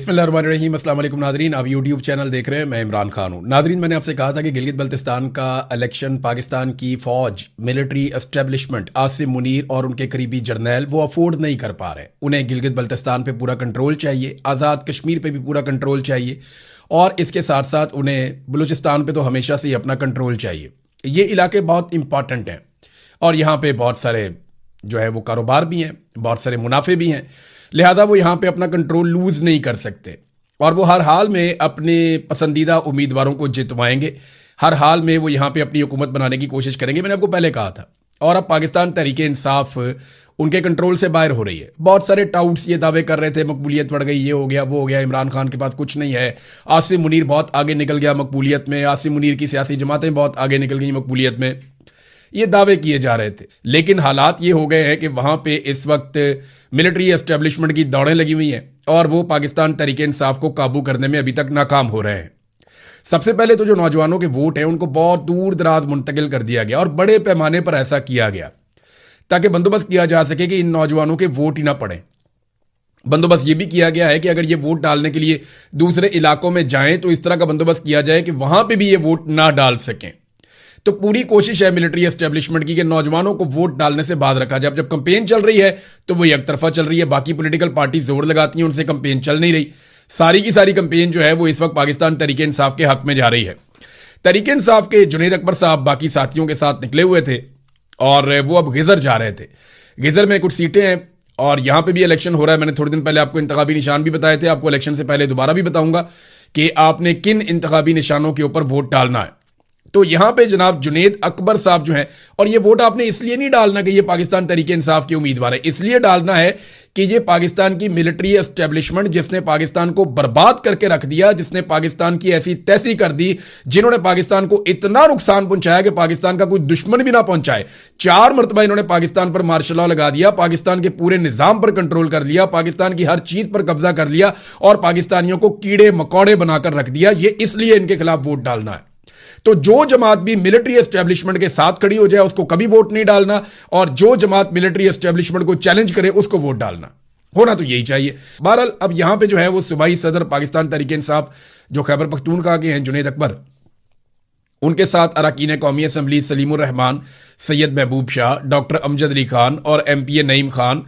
बिस्मिल्लाहिर्रहमानिर्रहीम। अस्सलाम वालेकुम नादरीन, आप यूट्यूब चैनल देख रहे हैं। मैं इमरान खान हूँ। नादरीन, मैंने आपसे कहा था कि गिलगित बल्तिस्तान का इलेक्शन पाकिस्तान की फ़ौज, मिलिट्री एस्टेब्लिशमेंट, आसिम मुनीर और उनके करीबी जर्नैल वो अफोर्ड नहीं कर पा रहे। उन्हें गिलगित बल्तिस्तान पे पूरा कंट्रोल चाहिए, आज़ाद कश्मीर पे भी पूरा कंट्रोल चाहिए और इसके साथ साथ उन्हें बलूचिस्तान पे तो हमेशा से ही अपना कंट्रोल चाहिए। ये इलाके बहुत इंपॉर्टेंट हैं और यहाँ पे बहुत सारे जो है वो कारोबार भी हैं, बहुत सारे मुनाफे भी हैं, लिहाजा वो यहाँ पे अपना कंट्रोल लूज नहीं कर सकते और वो हर हाल में अपने पसंदीदा उम्मीदवारों को जितवाएंगे। हर हाल में वो यहाँ पे अपनी हुकूमत बनाने की कोशिश करेंगे। मैंने आपको पहले कहा था। और अब पाकिस्तान तहरीक इंसाफ उनके कंट्रोल से बाहर हो रही है। बहुत सारे टाउट्स ये दावे कर रहे थे मकबूलियत बढ़ गई, ये हो गया, वो हो गया, इमरान खान के पास कुछ नहीं है, आसिम मुनीर बहुत आगे निकल गया मकबूलियत में, आसिम मुनीर की सियासी जमातें बहुत आगे निकल गई मकबूलियत में, ये दावे किए जा रहे थे। लेकिन हालात ये हो गए हैं कि वहां पे इस वक्त मिलिट्री एस्टेब्लिशमेंट की दौड़ें लगी हुई हैं और वो पाकिस्तान तहरीक इंसाफ को काबू करने में अभी तक नाकाम हो रहे हैं। सबसे पहले तो जो नौजवानों के वोट हैं उनको बहुत दूर दराज मुंतकिल कर दिया गया और बड़े पैमाने पर ऐसा किया गया ताकि बंदोबस्त किया जा सके कि इन नौजवानों के वोट ही ना पड़े। बंदोबस्त ये भी किया गया है कि अगर ये वोट डालने के लिए दूसरे इलाकों में जाएं तो इस तरह का बंदोबस्त किया जाए कि वहां पे भी ये वोट ना डाल सकें। तो पूरी कोशिश है मिलिट्री एस्टेब्लिशमेंट की कि नौजवानों को वोट डालने से बाध रखा जाए। जब कंपेन चल रही है तो वो एक तरफा चल रही है, बाकी पॉलिटिकल पार्टी जोर लगाती हैं, उनसे कंपेन चल नहीं रही। सारी की सारी कंपेन जो है वो इस वक्त पाकिस्तान तहरीक इंसाफ के हक में जा रही है। तहरीक इंसाफ के जुनैद अकबर साहब बाकी साथियों के साथ निकले हुए थे और वो अब गिजर जा रहे थे। गिजर में कुछ सीटें हैं और यहां पे भी इलेक्शन हो रहा है। मैंने थोड़े दिन पहले आपको इंतखाबी निशान भी बताए थे, आपको इलेक्शन से पहले दोबारा भी बताऊंगा कि आपने किन इंतखाबी निशानों के ऊपर वोट डालना है। तो यहां पे जनाब जुनैद अकबर साहब जो हैं, और ये वोट आपने इसलिए नहीं डालना कि ये पाकिस्तान तहरीक इंसाफ के उम्मीदवार है, इसलिए डालना है कि ये पाकिस्तान की मिलिट्री एस्टेब्लिशमेंट जिसने पाकिस्तान को बर्बाद करके रख दिया, जिसने पाकिस्तान की ऐसी तैसी कर दी, जिन्होंने पाकिस्तान को इतना नुकसान पहुंचाया कि पाकिस्तान का कोई दुश्मन भी ना पहुंचाए। 4 मरतबा इन्होंने पाकिस्तान पर मार्शल लॉ लगा दिया, पाकिस्तान के पूरे निजाम पर कंट्रोल कर लिया, पाकिस्तान की हर चीज पर कब्जा कर लिया और पाकिस्तानियों को कीड़े मकौड़े बनाकर रख दिया। ये इसलिए इनके खिलाफ वोट डालना है। तो जो जमात भी मिलिट्री एस्टेब्लिशमेंट के साथ खड़ी हो जाए उसको कभी वोट नहीं डालना और जो जमात मिलिट्री एस्टेब्लिशमेंट को चैलेंज करे उसको वोट डालना। होना तो यही चाहिए। बहरहाल अब यहां पे जो है वो सूबाई सदर पाकिस्तान तहरीक इंसाफ जो खैबर पख्तूनख्वा के हैं जुनैद अकबर, उनके साथ अरकान कौमी असम्बली सलीमुर रहमान, सैयद महबूब शाह, डॉक्टर अमजद अली खान और MPA नईम खान,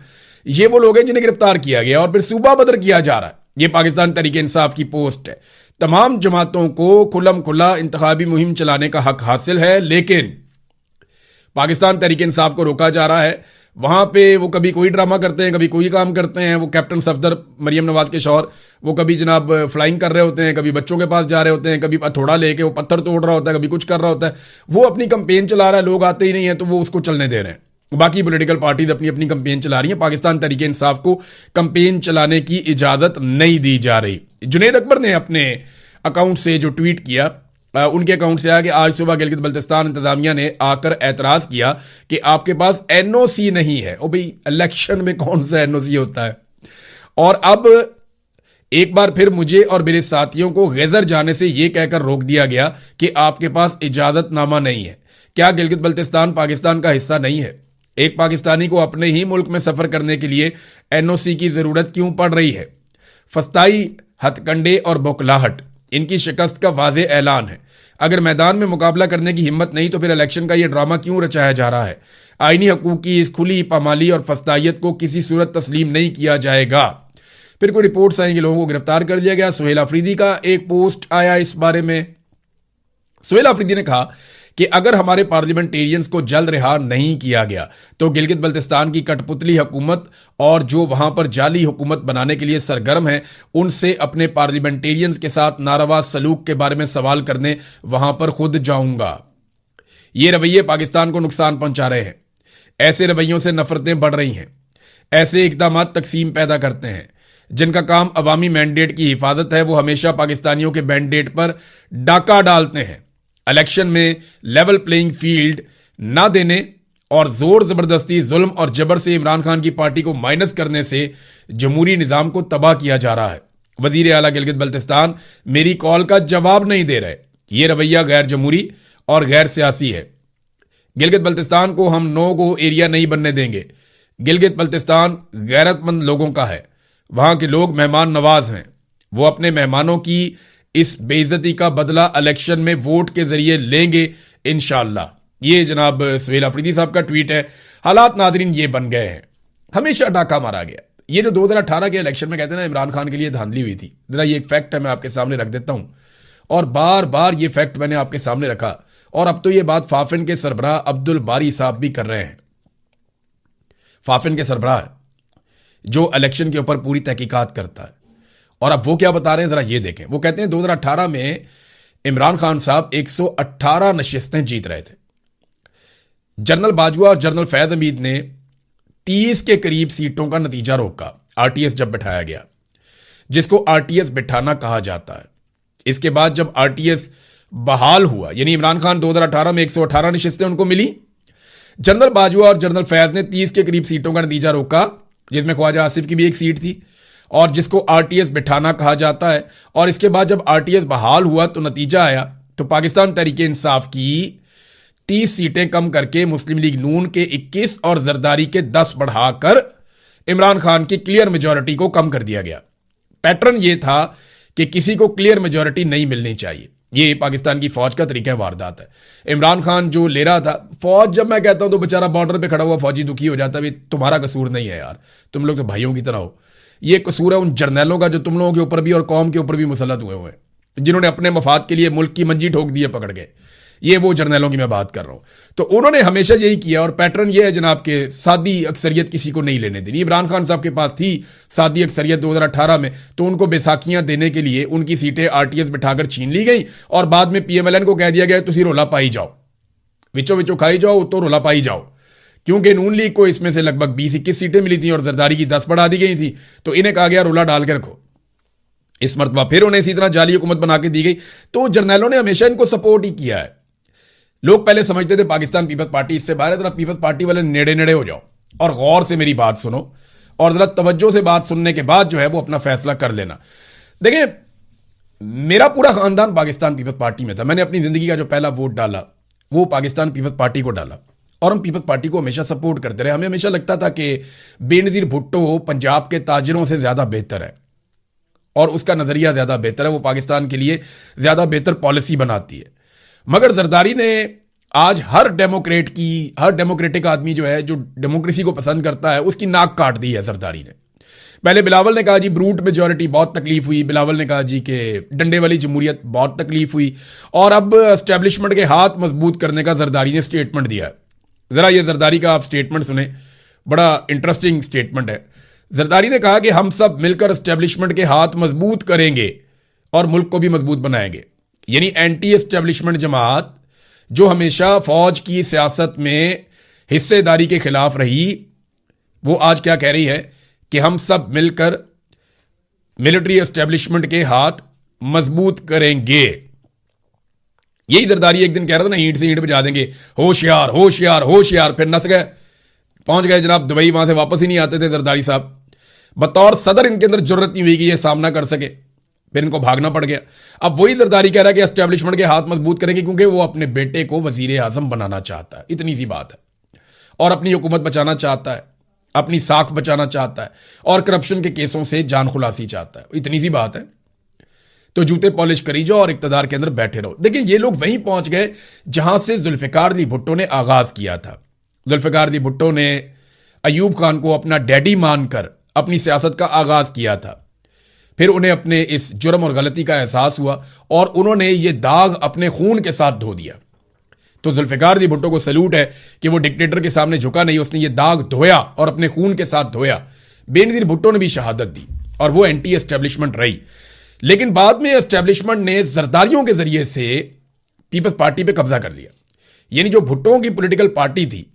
ये वो लोग हैं जिन्हें गिरफ्तार किया गया और फिर सूबा बदर किया जा रहा है। ये पाकिस्तान तहरीक इंसाफ की पोस्ट है। तमाम जमातों को खुल्लम खुल्ला इंतखाबी मुहिम चलाने का हक हासिल है, लेकिन पाकिस्तान तहरीक इंसाफ को रोका जा रहा है। वहां पे वो कभी कोई ड्रामा करते हैं, कभी कोई काम करते हैं। वो कैप्टन सफदर मरियम नवाज के शौहर, वो कभी जनाब फ्लाइंग कर रहे होते हैं, कभी बच्चों के पास जा रहे होते हैं, कभी हथौड़ा लेके वो पत्थर तोड़ रहा होता है, कभी कुछ कर रहा होता है। वो अपनी कंपेन चला रहा है, लोग आते ही नहीं है तो वो उसको चलने दे रहे हैं। बाकी पॉलिटिकल पार्टीज अपनी अपनी कंपेन चला रही हैं, पाकिस्तान तहरीक इंसाफ को कंपेन चलाने की इजाजत नहीं दी जा रही। जुनैद अकबर ने अपने अकाउंट से जो ट्वीट किया, उनके अकाउंट से आया कि आज सुबह गिलगित बल्तिस्तान इंतजामिया ने आकर एतराज किया कि आपके पास NOC नहीं है। ओ भाई, इलेक्शन में कौन सा NOC होता है? और अब एक बार फिर मुझे और मेरे साथियों को गैजर जाने से यह कहकर रोक दिया गया कि आपके पास इजाजतनामा नहीं है। क्या गिलगित बल्तिस्तान पाकिस्तान का हिस्सा नहीं है? एक पाकिस्तानी को अपने ही मुल्क में सफर करने के लिए NOC की जरूरत क्यों पड़ रही है? फस्ताई, हथकंडे और बौखलाहट, इनकी शिकस्त का वाज़े ऐलान है। अगर मैदान में मुकाबला करने की हिम्मत नहीं तो फिर इलेक्शन का यह ड्रामा क्यों रचाया जा रहा है? आईनी हकूक की इस खुली पामाली और फस्तायत को किसी सूरत तस्लीम नहीं किया जाएगा। फिर कोई रिपोर्ट्स आई कि लोगों को गिरफ्तार कर लिया गया। सुहेल अफरीदी का एक पोस्ट आया इस बारे में। सुहेल अफरीदी ने कहा कि अगर हमारे पार्लियामेंटेरियंस को जल्द रिहा नहीं किया गया तो गिलगित बल्तिस्तान की कठपुतली हुकूमत और जो वहां पर जाली हुकूमत बनाने के लिए सरगर्म है उनसे अपने पार्लियामेंटेरियंस के साथ नारवा सलूक के बारे में सवाल करने वहां पर खुद जाऊंगा। ये रवैये पाकिस्तान को नुकसान पहुंचा रहे हैं। ऐसे रवैयों से नफरतें बढ़ रही हैं। ऐसे इकदाम तकसीम पैदा करते हैं। जिनका काम अवामी मैंडेट की हिफाजत है वो हमेशा पाकिस्तानियों के मैंडेट पर डाका डालते हैं। इलेक्शन में लेवल प्लेइंग फील्ड ना देने और जोर जबरदस्ती, जुल्म और जबर से इमरान खान की पार्टी को माइनस करने से जमहूरी निजाम को तबाह किया जा रहा है। वजीर आला गिलगित बल्तिस्तान मेरी कॉल का जवाब नहीं दे रहे। यह रवैया गैर जमहूरी और गैर सियासी है। गिलगित बल्तिस्तान को हम नो गो एरिया नहीं बनने देंगे। गिलगित बल्तिस्तान गैरतमंद लोगों का है। वहां के लोग मेहमान नवाज हैं। वो अपने मेहमानों की इस बेइज्जती का बदला इलेक्शन में वोट के जरिए लेंगे इंशाअल्लाह। ये जनाब सुहेल अफरीदी साहब का ट्वीट है। हालात नाजरीन ये बन गए हैं, हमेशा डाका मारा गया। ये जो 2018 के इलेक्शन में कहते हैं ना इमरान खान के लिए धांधली हुई थी, जरा ये एक फैक्ट है, मैं आपके सामने रख देता हूं। और बार बार ये फैक्ट मैंने आपके सामने रखा, और अब तो ये बात फाफिन के सरबराह अब्दुल बारी साहब भी कर रहे हैं। फाफिन के सरबराह जो इलेक्शन के ऊपर पूरी तहकीकात करता है, और अब वो क्या बता रहे हैं जरा ये देखें। वो कहते हैं 2018 में इमरान खान साहब 118 नशिस्तें जीत रहे थे। जनरल बाजवा और जनरल फैज हमीद ने 30 के करीब सीटों का नतीजा रोका आरटीएस जब बिठाया गया, जिसको आरटीएस बिठाना कहा जाता है। इसके बाद जब आरटीएस बहाल हुआ, यानी इमरान खान 2018 में 118 नशिस्तें उनको मिली, जनरल बाजवा और जनरल फैज ने 30 के करीब सीटों का नतीजा रोका, जिसमें ख्वाजा आसिफ की भी एक सीट थी, और जिसको आरटीएस बिठाना कहा जाता है। और इसके बाद जब आरटीएस बहाल हुआ तो नतीजा आया तो पाकिस्तान तहरीक इंसाफ की 30 सीटें कम करके मुस्लिम लीग नून के 21 और जरदारी के 10 बढ़ाकर इमरान खान की क्लियर मेजॉरिटी को कम कर दिया गया। पैटर्न यह था कि किसी को क्लियर मेजॉरिटी नहीं मिलनी चाहिए। ये पाकिस्तान की फौज का तरीका वारदात है। इमरान खान जो ले रहा था, फौज जब मैं कहता हूं तो बेचारा बॉर्डर पे खड़ा हुआ फौजी दुखी हो जाता है, तुम्हारा कसूर नहीं है यार, तुम लोग तो भाइयों की तरह हो। ये कसूर है उन जर्नैलों का जो तुम लोगों के ऊपर भी और कौम के ऊपर भी मुसल्लत हुए हैं, जिन्होंने अपने मफाद के लिए मुल्क की मंजी ठोक दी है पकड़ के। ये वो जर्नैलों की मैं बात कर रहा हूं। तो उन्होंने हमेशा यही किया, और पैटर्न ये है जनाब के सादी अक्सरियत किसी को नहीं लेने देनी। इमरान खान साहब के पास थी सादी अक्सरियत 2018 में, तो उनको बैसाखियां देने के लिए उनकी सीटें आरटीएस बिठाकर छीन ली गई, और बाद में पीएमएलएन को कह दिया गया तुसी रोला पाई जाओ, विचो विचो खाई जाओ तो रोला पाई जाओ। क्योंकि नून लीग को इसमें से लगभग 20-21 सीटें मिली थी और जरदारी की 10 बढ़ा दी गई थी, तो इन्हें कहा गया रोला डाल के रखो। इस मरतबा फिर उन्हें इसी तरह जाली हुकूमत बना के दी गई। तो जर्नैलों ने हमेशा इनको सपोर्ट ही किया है। लोग पहले समझते थे पाकिस्तान पीपल्स पार्टी इससे बाहर है, जरा पीपल्स पार्टी वाले नेड़े नेड़े हो जाओ और गौर से मेरी बात सुनो, और जरा तवज्जो से बात सुनने के बाद जो है वो अपना फैसला कर लेना। देखिए, मेरा पूरा खानदान पाकिस्तान पीपल्स पार्टी में था। मैंने अपनी जिंदगी का जो पहला वोट डाला वो पाकिस्तान पीपल्स पार्टी को डाला, और हम पीपल्स पार्टी को हमेशा सपोर्ट करते रहे। हमें हमेशा लगता था कि बेनज़ीर भुट्टो पंजाब के ताजिरों से ज्यादा बेहतर है, और उसका नजरिया ज्यादा बेहतर है, वो पाकिस्तान के लिए ज्यादा बेहतर पॉलिसी बनाती है। मगर जरदारी ने आज हर डेमोक्रेटिक आदमी जो है, जो डेमोक्रेसी को पसंद करता है, उसकी नाक काट दी है जरदारी ने। पहले बिलावल ने कहा जी ब्रूट मेजॉरिटी, बहुत तकलीफ हुई। बिलावल ने कहा जी कि डंडे वाली जमहूरियत, बहुत तकलीफ हुई। और अब एस्टेब्लिशमेंट के हाथ मजबूत करने का जरदारी ने स्टेटमेंट दिया है। जरा ये जरदारी का आप स्टेटमेंट सुने, बड़ा इंटरेस्टिंग स्टेटमेंट है। जरदारी ने कहा कि हम सब मिलकर एस्टेब्लिशमेंट के हाथ मजबूत करेंगे और मुल्क को भी मजबूत बनाएंगे। यानी एंटी एस्टेब्लिशमेंट जमात जो हमेशा फौज की सियासत में हिस्सेदारी के खिलाफ रही, वो आज क्या कह रही है कि हम सब मिलकर मिलिट्री एस्टेब्लिशमेंट के हाथ मजबूत करेंगे। यही जरदारी एक दिन कह रहा था ना, ईंट से ईंट बजा देंगे, होशियार होशियार होशियार। फिर नस गए, पहुंच गए जनाब दुबई, वहां से वापस ही नहीं आते थे जरदारी साहब। बतौर सदर इनके अंदर जरूरत नहीं हुई कि ये सामना कर सके, फिर इनको भागना पड़ गया। अब वही जरदारी कह रहा है कि एस्टेब्लिशमेंट के हाथ मजबूत करेंगे, क्योंकि वो अपने बेटे को वजीर आजम बनाना चाहता है, इतनी सी बात है। और अपनी हुकूमत बचाना चाहता है, अपनी साख बचाना चाहता है, और करप्शन के केसों से जान खुलासी चाहता है, इतनी सी बात है। तो जूते पॉलिश करी जाओ और इक्तदार के अंदर बैठे रहो। देखिए, ये लोग वहीं पहुंच गए जहां से जुल्फिकार अली भुट्टो ने आगाज किया था। जुल्फिकार अली भुट्टो ने अयूब खान को अपना डैडी मानकर अपनी सियासत का आगाज किया था। फिर उन्हें अपने इस जुर्म और गलती का एहसास हुआ और उन्होंने ये दाग अपने खून के साथ धो दिया। तो जुल्फिकार अली भुट्टो को सैल्यूट है कि वो डिक्टेटर के सामने झुका नहीं, उसने ये दाग धोया और अपने खून के साथ धोया। बेनज़ीर भुट्टो ने भी शहादत दी और वो एंटी एस्टेब्लिशमेंट रही। लेकिन बाद में एस्टेब्लिशमेंट ने जरदारियों के जरिए से पीपल्स पार्टी पे कब्जा कर लिया। यानी जो भुट्टो की पॉलिटिकल पार्टी थी,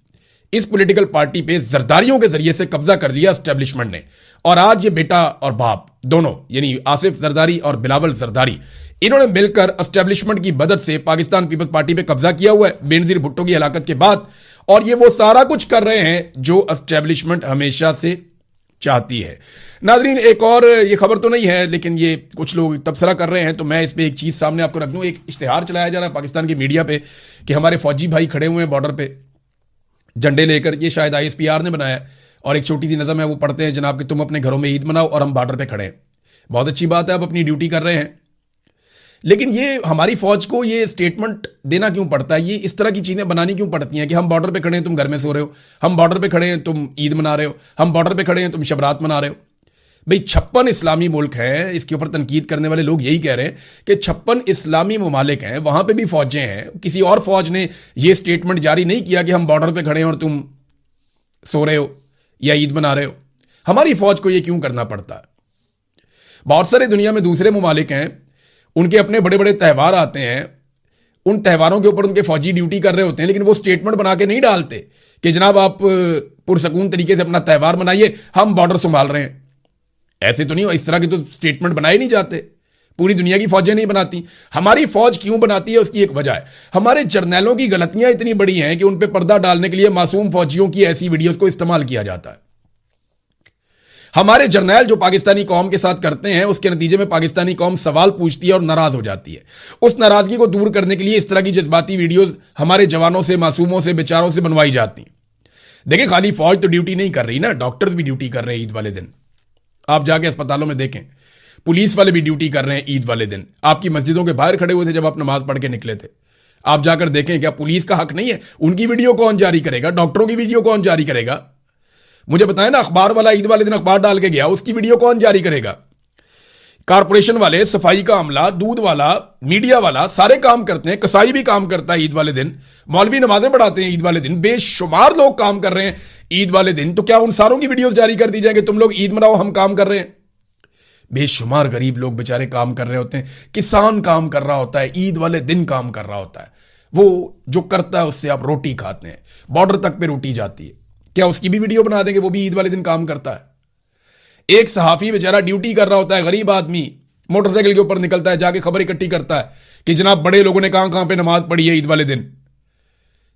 इस पॉलिटिकल पार्टी पे जरदारियों के जरिए से कब्जा कर लिया एस्टेब्लिशमेंट ने। और आज ये बेटा और बाप दोनों, यानी आसिफ जरदारी और बिलावल जरदारी, इन्होंने मिलकर एस्टेब्लिशमेंट की मदद से पाकिस्तान पीपल्स पार्टी पे कब्जा किया हुआ है बेनज़ीर भुट्टो की हलाकत के बाद। और ये वो सारा कुछ कर रहे हैं जो एस्टेब्लिशमेंट हमेशा से चाहती है। नाजरीन, एक और ये खबर तो नहीं है, लेकिन ये कुछ लोग तबसरा कर रहे हैं, तो मैं इस पे एक चीज सामने आपको रख दूं। एक इश्तिहार चलाया जा रहा है पाकिस्तान की मीडिया पे कि हमारे फौजी भाई खड़े हुए हैं बॉर्डर पे झंडे लेकर। ये शायद ISPR ने बनाया, और एक छोटी सी नज़म है, वो पढ़ते हैं जनाब कि तुम अपने घरों में ईद मनाओ और हम बॉर्डर पे खड़े हैं। बहुत अच्छी बात है, आप अपनी ड्यूटी कर रहे हैं, लेकिन ये हमारी फौज को ये स्टेटमेंट देना क्यों पड़ता है, ये इस तरह की चीजें बनानी क्यों पड़ती हैं कि हम बॉर्डर पे खड़े हैं तुम घर में सो रहे हो, हम बॉर्डर पे खड़े हैं तुम ईद मना रहे हो, हम बॉर्डर पे खड़े हैं तुम शबरात मना रहे हो। भाई 56 इस्लामी मुल्क हैं, इसके ऊपर तनकीद करने वाले लोग यही कह रहे हैं कि 56 इस्लामी ममालिक हैं, वहां पे भी फौजें हैं, किसी और फौज ने यह स्टेटमेंट जारी नहीं किया कि हम बॉर्डर पे खड़े हैं और तुम सो रहे हो या ईद मना रहे हो। हमारी फौज को यह क्यों करना पड़ता है? बहुत सारे दुनिया में दूसरे ममालिक हैं, उनके अपने बड़े बड़े त्यौहार आते हैं, उन त्यौहारों के ऊपर उनके फौजी ड्यूटी कर रहे होते हैं, लेकिन वो स्टेटमेंट बना के नहीं डालते कि जनाब आप पुरसकून तरीके से अपना त्यौहार मनाइए, हम बॉर्डर संभाल रहे हैं। ऐसे तो नहीं, इस तरह के तो स्टेटमेंट बनाए नहीं जाते, पूरी दुनिया की फौजें नहीं बनाती। हमारी फौज क्यों बनाती है, उसकी एक वजह है, हमारे जर्नैलों की गलतियां इतनी बड़ी हैं कि उन पर पर्दा डालने के लिए मासूम फौजियों की ऐसी वीडियोस को इस्तेमाल किया जाता है। हमारे जर्नैल जो पाकिस्तानी कौम के साथ करते हैं, उसके नतीजे में पाकिस्तानी कौम सवाल पूछती है और नाराज हो जाती है। उस नाराजगी को दूर करने के लिए इस तरह की जज्बाती वीडियोस हमारे जवानों से, मासूमों से, बेचारों से बनवाई जाती हैं। देखिए, खाली फौज तो ड्यूटी नहीं कर रही ना, डॉक्टर्स भी ड्यूटी कर रहे हैं ईद वाले दिन। आप जाके अस्पतालों में देखें, पुलिस वाले भी ड्यूटी कर रहे हैं ईद वाले दिन। आपकी मस्जिदों के बाहर खड़े हुए थे जब आप नमाज पढ़ के निकले थे। आप जाकर देखें, क्या पुलिस का हक नहीं है? उनकी वीडियो कौन जारी करेगा? डॉक्टरों की वीडियो कौन जारी करेगा? मुझे बताएं ना, अखबार वाला ईद वाले दिन अखबार डाल के गया, उसकी वीडियो कौन जारी करेगा? कारपोरेशन वाले, सफाई का अमला, दूध वाला, मीडिया वाला, सारे काम करते हैं। कसाई भी काम करता है ईद वाले दिन, मौलवी नमाजें पढ़ाते हैं ईद वाले दिन, बेशुमार लोग काम कर रहे हैं ईद वाले दिन। तो क्या उन सारों की वीडियोस जारी कर दी जाएगी, तुम लोग ईद मनाओ, हम काम कर रहे हैं? बेशुमार गरीब लोग बेचारे काम कर रहे होते हैं, किसान काम कर रहा होता है, ईद वाले दिन काम कर रहा होता है। वो जो करता है उससे आप रोटी खाते हैं, बॉर्डर तक पे रोटी जाती है। क्या उसकी भी वीडियो बना देंगे? वो भी ईद वाले दिन काम करता है। एक सहाफी बेचारा ड्यूटी कर रहा होता है, गरीब आदमी, मोटरसाइकिल के ऊपर निकलता है, जाके खबर इकट्ठी करता है कि जनाब बड़े लोगों ने कहां कहां पे नमाज पढ़ी है ईद वाले दिन।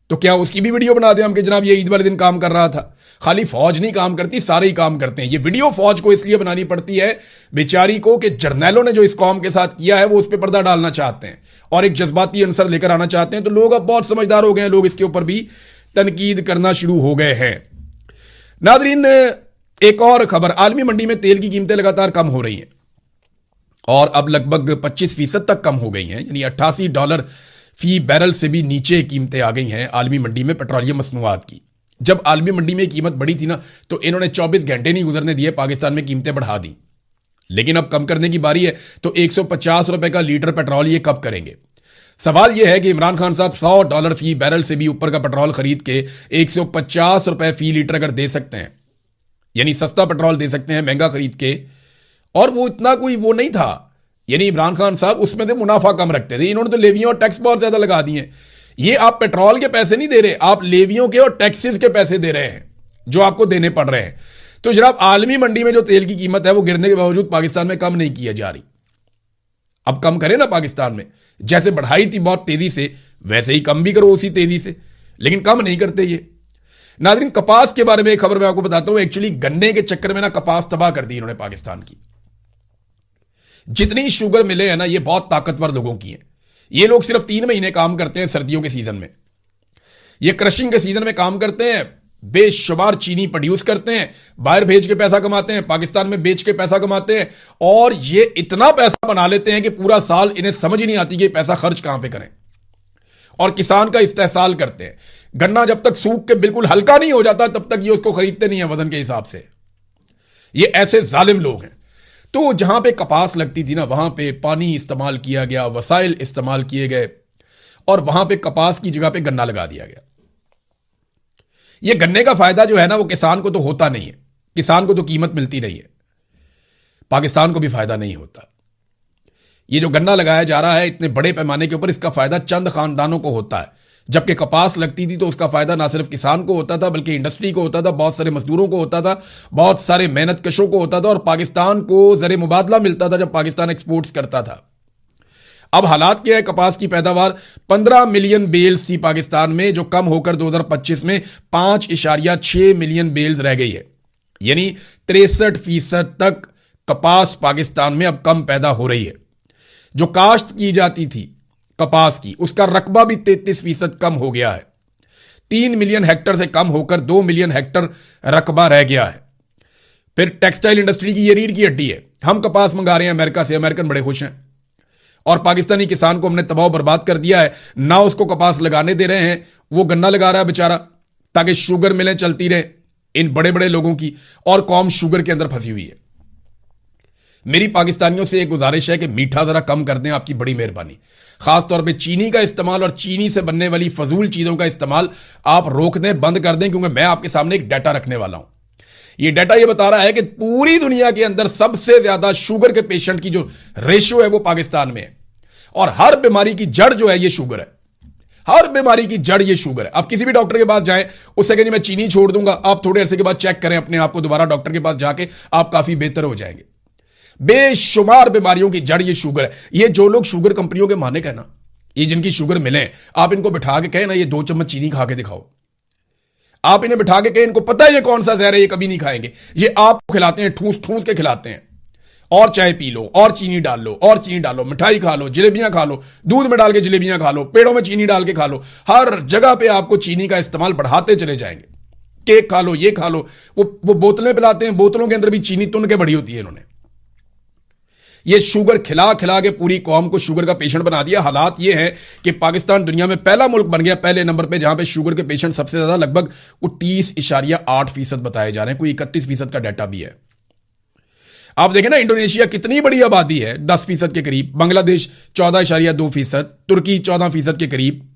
तो क्या उसकी भी वीडियो बना दें हम कि जनाब ये ईद वाले दिन काम कर रहा था? खाली फौज नहीं काम करती, सारे ही काम करते हैं। ये वीडियो फौज को इसलिए बनानी पड़ती है बेचारी को कि जर्नैलों ने जो इस कौम के साथ किया है वो उस पर पर्दा डालना चाहते हैं और एक जज्बाती अंसर लेकर आना चाहते हैं। तो लोग अब बहुत समझदार हो गए हैं, लोग इसके ऊपर भी तनकीद करना शुरू हो गए हैं। नादरीन, एक और खबर, आलमी मंडी में तेल की कीमतें लगातार कम हो रही हैं और अब लगभग 25% तक कम हो गई हैं, यानी $88 फी बैरल से भी नीचे कीमतें आ गई हैं आलमी मंडी में पेट्रोलियम मसनूआत की। जब आलमी मंडी में कीमत बढ़ी थी ना, तो इन्होंने 24 घंटे नहीं गुजरने दिए, पाकिस्तान में कीमतें बढ़ा दी। लेकिन अब कम करने की बारी है, तो $150 का लीटर पेट्रोल ये कब करेंगे? सवाल यह है कि इमरान खान साहब $100 फी बैरल से भी ऊपर का पेट्रोल खरीद के $150 फी लीटर अगर दे सकते हैं, यानी सस्ता पेट्रोल दे सकते हैं महंगा खरीद के, और वो इतना कोई वो नहीं था, यानी इमरान खान साहब उसमें से मुनाफा कम रखते थे। इन्होंने तो लेवियों और टैक्स बहुत ज्यादा लगा दिए। ये आप पेट्रोल के पैसे नहीं दे रहे, आप लेवियों के और टैक्सेस के पैसे दे रहे हैं जो आपको देने पड़ रहे हैं। तो जनाब, आलमी मंडी में जो तेल की कीमत है वो गिरने के बावजूद पाकिस्तान में कम नहीं किया जा रही। अब कम करें ना पाकिस्तान में, जैसे बढ़ाई थी बहुत तेजी से, वैसे ही कम भी करो उसी तेजी से, लेकिन कम नहीं करते ये। नाज़रीन, कपास के बारे में एक खबर मैं आपको बताता हूं। एक्चुअली गन्ने के चक्कर में ना कपास तबाह कर दी इन्होंने पाकिस्तान की। जितनी शुगर मिले है ना, ये बहुत ताकतवर लोगों की है। ये लोग सिर्फ 3 महीने काम करते हैं सर्दियों के सीजन में, ये क्रशिंग के सीजन में काम करते हैं, बेशुमार चीनी प्रोड्यूस करते हैं, बाहर भेज के पैसा कमाते हैं, पाकिस्तान में बेच के पैसा कमाते हैं, और ये इतना पैसा बना लेते हैं कि पूरा साल इन्हें समझ ही नहीं आती कि पैसा खर्च कहां पे करें, और किसान का इस्तेहसाल करते हैं। गन्ना जब तक सूख के बिल्कुल हल्का नहीं हो जाता तब तक ये उसको खरीदते नहीं है वजन के हिसाब से। ये ऐसे जालिम लोग हैं। तो जहां पे कपास लगती थी ना, वहां पे पानी इस्तेमाल किया गया, वसाइल इस्तेमाल किए गए, और वहां पे कपास की जगह पे गन्ना लगा दिया गया। ये गन्ने का फायदा जो है ना, वो किसान को तो होता नहीं है, किसान को तो कीमत मिलती नहीं है, पाकिस्तान को भी फायदा नहीं होता। ये जो गन्ना लगाया जा रहा है इतने बड़े पैमाने के ऊपर, इसका फायदा चंद खानदानों को होता है, जबकि कपास लगती थी तो उसका फायदा ना सिर्फ किसान को होता था बल्कि इंडस्ट्री को होता था, बहुत सारे मजदूरों को होता था, बहुत सारे मेहनत कशों को होता था, और पाकिस्तान को ज़र मुबादला मिलता था जब पाकिस्तान एक्सपोर्ट्स करता था। अब हालात क्या है, कपास की पैदावार 15 मिलियन बेल्स थी पाकिस्तान में, जो कम होकर 2025 में 5.6 मिलियन बेल्स रह गई है, यानी 63% तक कपास पाकिस्तान में अब कम पैदा हो रही है। जो काश्त की जाती थी कपास की, उसका रकबा भी 33% कम हो गया है। 3 मिलियन हेक्टर से कम होकर 2 मिलियन हेक्टर रकबा रह गया है। फिर टेक्सटाइल इंडस्ट्री की ये रीढ़ की हड्डी है, हम कपास मंगा रहे हैं अमेरिका से, अमेरिकन बड़े खुश हैं, और पाकिस्तानी किसान को हमने तबाह बर्बाद कर दिया है। ना उसको कपास लगाने दे रहे हैं, वो गन्ना लगा रहा है बेचारा, ताकि शुगर मिलें चलती रहे इन बड़े बड़े लोगों की, और कौम शुगर के अंदर फंसी हुई है। मेरी पाकिस्तानियों से एक गुजारिश है कि मीठा जरा कम कर दें, आपकी बड़ी मेहरबानी। खासतौर पे चीनी का इस्तेमाल और चीनी से बनने वाली फजूल चीजों का इस्तेमाल आप रोक दें, बंद कर दें, क्योंकि मैं आपके सामने एक डाटा रखने वाला हूं। ये डाटा ये बता रहा है कि पूरी दुनिया के अंदर सबसे ज्यादा शुगर के पेशेंट की जो रेशियो है वो पाकिस्तान में है, और हर बीमारी की जड़ जो है ये शुगर है। हर बीमारी की जड़ ये शुगर है। आप किसी भी डॉक्टर के पास जाएं, उससे कहें मैं चीनी छोड़ दूंगा, आप थोड़े अरसे के बाद चेक करें अपने आप को, दोबारा डॉक्टर के पास जाके आप काफी बेहतर हो जाएंगे। बेशुमार बीमारियों की जड़ ये शुगर है। ये जो लोग शुगर कंपनियों के माने कहना, ये जिनकी शुगर मिले, आप इनको बिठा के कहें ना ये 2 चम्मच चीनी खा के दिखाओ, आप इन्हें बिठा के कहें, इनको पता है ये कौन सा जहर है, ये कभी नहीं खाएंगे। ये आपको खिलाते हैं, ठूस ठूस के खिलाते हैं, और चाय पी लो, और चीनी डाल लो, और चीनी डालो, मिठाई खा लो, जलेबियां खा लो, दूध में डाल के जलेबियां खा लो, पेड़ों में चीनी डाल के खा लो। हर जगह पे आपको चीनी का इस्तेमाल बढ़ाते चले जाएंगे। केक खा लो, ये खा लो, वो बोतलें पिलाते हैं, बोतलों के अंदर भी चीनी तुन के बड़ी होती है इन्होंने। ये शुगर खिला खिला के पूरी कौम को शुगर का पेशेंट बना दिया। हालात ये है कि पाकिस्तान दुनिया में पहला मुल्क बन गया, पहले नंबर पे, जहां पे शुगर के पेशेंट सबसे ज्यादा, लगभग 30.8% बताए जा रहे हैं, कोई 31% का डाटा भी है। आप देखें ना, इंडोनेशिया कितनी बड़ी आबादी है, 10% के करीब, बांग्लादेश 14.2%, तुर्की 14% के करीब,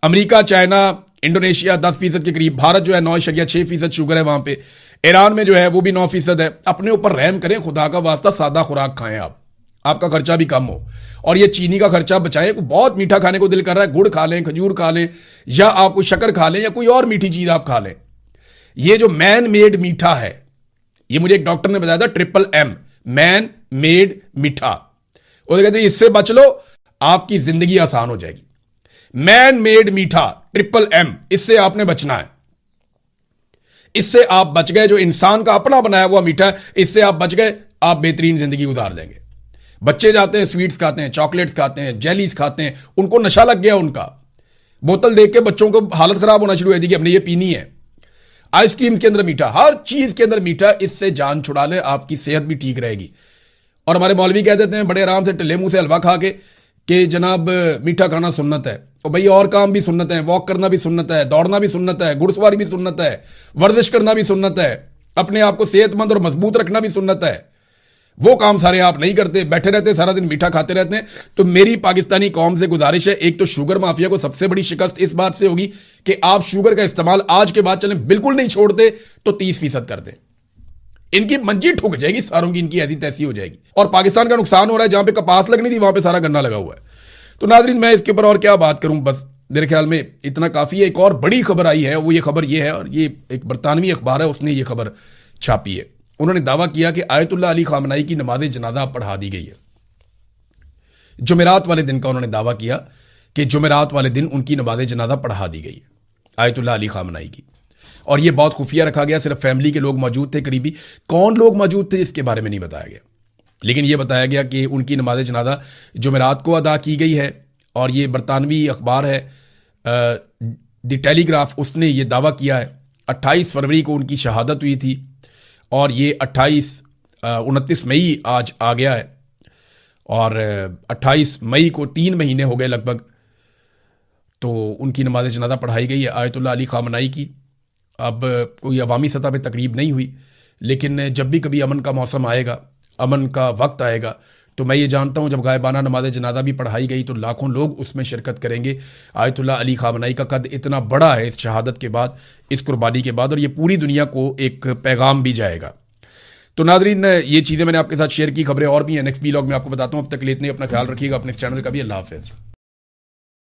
अमेरिका, चाइना, इंडोनेशिया 10% के करीब, भारत जो है 9.6% शुगर है वहां पे, ईरान में जो है वो भी 9% है। अपने ऊपर रहम करें, खुदा का वास्ता, सादा खुराक खाएं आप, आपका खर्चा भी कम हो, और ये चीनी का खर्चा बचाएं। बहुत मीठा खाने को दिल कर रहा है, गुड़ खा लें, खजूर खा लें, या आप कोई शक्कर खा लें, या कोई और मीठी चीज आप खा लें। ये जो मैन मेड मीठा है, ये मुझे एक डॉक्टर ने बताया था, MMM, मैन मेड मीठा। वो कहते हैं इससे बच लो, आपकी जिंदगी आसान हो जाएगी। मैन मेड मीठा MMM, इससे आपने बचना है। इससे आप बच गए, जो इंसान का अपना बनाया हुआ मीठा है, इससे आप बच गए, आप बेहतरीन जिंदगी गुजार देंगे। बच्चे जाते हैं, स्वीट्स खाते हैं, चॉकलेट्स खाते हैं, जेलीज खाते हैं, उनको नशा लग गया उनका। बोतल देख के बच्चों को हालत खराब होना शुरू हो जाती है कि हमने ये पीनी है। आइसक्रीम के अंदर मीठा, हर चीज के अंदर मीठा, इससे जान छुड़ा ले, आपकी सेहत भी ठीक रहेगी। और हमारे मौलवी कह देते हैं बड़े आराम से टिल्ले मुंह से हलवा खा के कि जनाब मीठा खाना सुन्नत है। और भाई और काम भी सुन्नत है, वॉक करना भी सुन्नत है, दौड़ना भी सुन्नत है, घुड़सवारी भी सुन्नत है, वर्जिश करना भी सुन्नत है, अपने आप को सेहतमंद और मजबूत रखना भी सुन्नत है। वो काम सारे आप नहीं करते, बैठे रहते, सारा दिन मीठा खाते रहते हैं। तो मेरी पाकिस्तानी कौम से गुजारिश है, एक तो शुगर माफिया को सबसे बड़ी शिकस्त इस बात से होगी कि आप शुगर का इस्तेमाल आज के बाद चलें बिल्कुल नहीं छोड़ते तो 30% कर दें। इनकी मंजी ठुक जाएगी सारों की, इनकी ऐसी तैसी हो जाएगी। और पाकिस्तान का नुकसान हो रहा है, जहां पे कपास लगनी थी वहां पे सारा गन्ना लगा हुआ है। तो नाज़रीन, मैं इसके ऊपर और क्या बात करूं, बस मेरे ख्याल में इतना काफी है। एक और बड़ी खबर आई है, वो ये खबर ये है, और ये एक बरतानवी अखबार है, उसने ये खबर छापी है। उन्होंने दावा किया कि आयतुल्लाह अली खामनाई की नमाज जनाजा पढ़ा दी गई है। जुमेरात वाले दिन का उन्होंने दावा किया कि जुमेरात वाले दिन उनकी नमाज जनाजा पढ़ा दी गई है, आयतुल्लाह अली खामनाई की। और यह बहुत खुफिया रखा गया, सिर्फ फैमिली के लोग मौजूद थे, करीबी कौन लोग मौजूद थे इसके बारे में नहीं बताया गया, लेकिन यह बताया गया कि उनकी नमाज जनाजा जुमेरात को अदा की गई है। और ये बरतानवी अखबार है द टेलीग्राफ, उसने ये दावा किया है। 28 फरवरी को उनकी शहादत हुई थी, और ये 29 मई आज आ गया है, और 28 मई को 3 महीने हो गए लगभग, तो उनकी नमाज जनाजा पढ़ाई गई है आयतुल्लाह अली खामनाई की। अब कोई अवामी सतह पे तकरीब नहीं हुई, लेकिन जब भी कभी अमन का मौसम आएगा, अमन का वक्त आएगा, तो मैं ये जानता हूँ जब गायबाना नमाज जनाजा भी पढ़ाई गई तो लाखों लोग उसमें शिरकत करेंगे। आयतुल्लाह अली खामनाई का कद इतना बड़ा है इस शहादत के बाद, इस कुर्बानी के बाद, और ये पूरी दुनिया को एक पैगाम भी जाएगा। तो नाज़रीन, ये चीज़ें मैंने आपके साथ शेयर की, खबरें और भी हैं, नेक्स्ट व्लॉग में आपको बताता हूँ। अब तक लेते हैं, अपना ख्याल रखिएगा, अपने इस चैनल का भी। अल्लाह हाफ़िज़।